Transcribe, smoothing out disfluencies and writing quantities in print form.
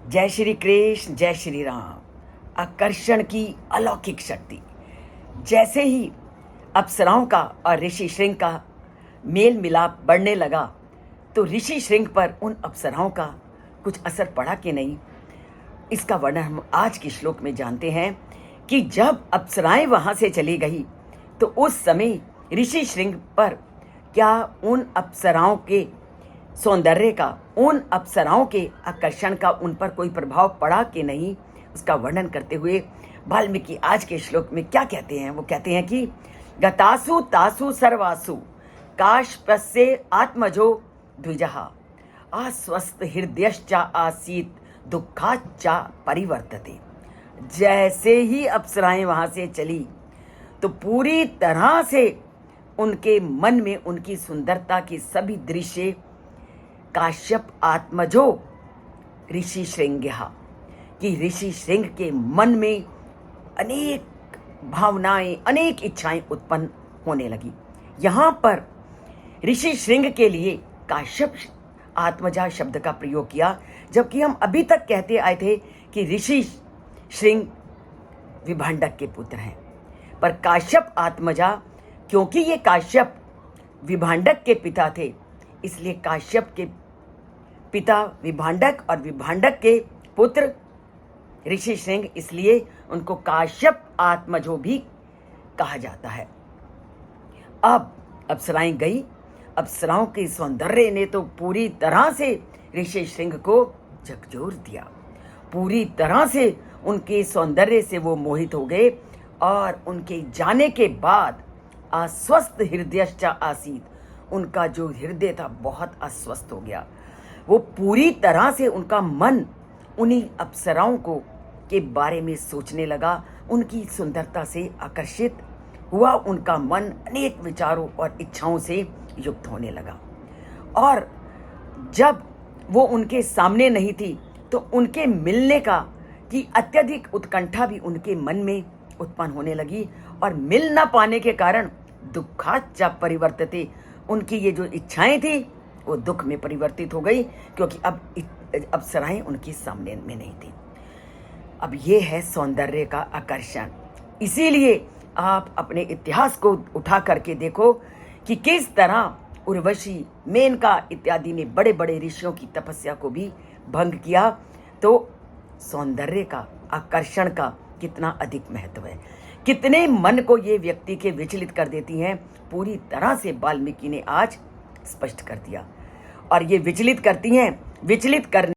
जय श्री कृष्ण, जय श्री राम। आकर्षण की अलौकिक शक्ति। जैसे ही अप्सराओं का और ऋषि श्रृंग का मेल मिलाप बढ़ने लगा तो ऋषि श्रृंग पर उन अप्सराओं का कुछ असर पड़ा कि नहीं, इसका वर्णन हम आज के श्लोक में जानते हैं कि जब अप्सराएं वहां से चली गई तो उस समय ऋषि श्रृंग पर क्या उन अप्सराओं के सौंदर्य का, उन अप्सराओं के आकर्षण का उन पर कोई प्रभाव पड़ा कि नहीं, उसका वर्णन करते हुए वाल्मीकि आज के श्लोक में क्या कहते हैं। वो कहते हैं कि गतासु तासु सर्वासु काश्यपस्य आत्मजो द्विजः अस्वस्थ हृदयश्च आसीत दुःखाच्च परिवर्तते। जैसे ही अप्सराएं वहां से चली तो पूरी तरह से उनके मन में उनकी सुंदरता के सभी दृश्य काश्यप आत्मजो ऋषि श्रृंग कि ऋषि श्रृंग के मन में अनेक भावनाएं, अनेक इच्छाएं उत्पन्न होने लगी। यहाँ पर ऋषि श्रृंग के लिए काश्यप आत्मजा शब्द का प्रयोग किया, जबकि हम अभी तक कहते आए थे कि ऋषि श्रृंग विभांडक के पुत्र हैं। पर काश्यप आत्मजा, क्योंकि ये काश्यप विभांडक के पिता थे, इसलिए काश्यप के पिता विभांडक और विभांडक के पुत्र ऋषि श्रृंग, इसलिए उनको काश्यप आत्मजो भी कहा जाता है। अब अप्सराएं गई, अप्सराओं के सौंदर्य ने तो पूरी तरह से ऋषि श्रृंग को झकझोर दिया। पूरी तरह से उनके सौंदर्य से वो मोहित हो गए और उनके जाने के बाद अस्वस्थ हृदयश्च आसीत, उनका जो हृदय था बहुत अस्वस्थ हो गया। वो पूरी तरह से उनका मन उन्हीं अप्सराओं को के बारे में सोचने लगा, उनकी सुंदरता से आकर्षित हुआ, उनका मन अनेक विचारों और इच्छाओं से युक्त होने लगा। और जब वो उनके सामने नहीं थी तो उनके मिलने का की अत्यधिक उत्कंठा भी उनके मन में उत्पन्न होने लगी और मिल ना पाने के कारण दुःखाच्च परिवर्तते, उनकी ये जो इच्छाएं थी वो दुख में परिवर्तित हो गई, क्योंकि अब अप्सराएं उनके सामने में नहीं थी। अब ये है सौंदर्य का आकर्षण। इसीलिए आप अपने इतिहास को उठा करके देखो कि किस तरह उर्वशी, मेनका इत्यादि ने बड़े बड़े ऋषियों की तपस्या को भी भंग किया। तो सौंदर्य का, आकर्षण का कितना अधिक महत्व है, कितने मन को ये व्यक्ति के विचलित कर देती हैं, पूरी तरह से वाल्मीकि ने आज स्पष्ट कर दिया। और ये विचलित करती हैं, विचलित करने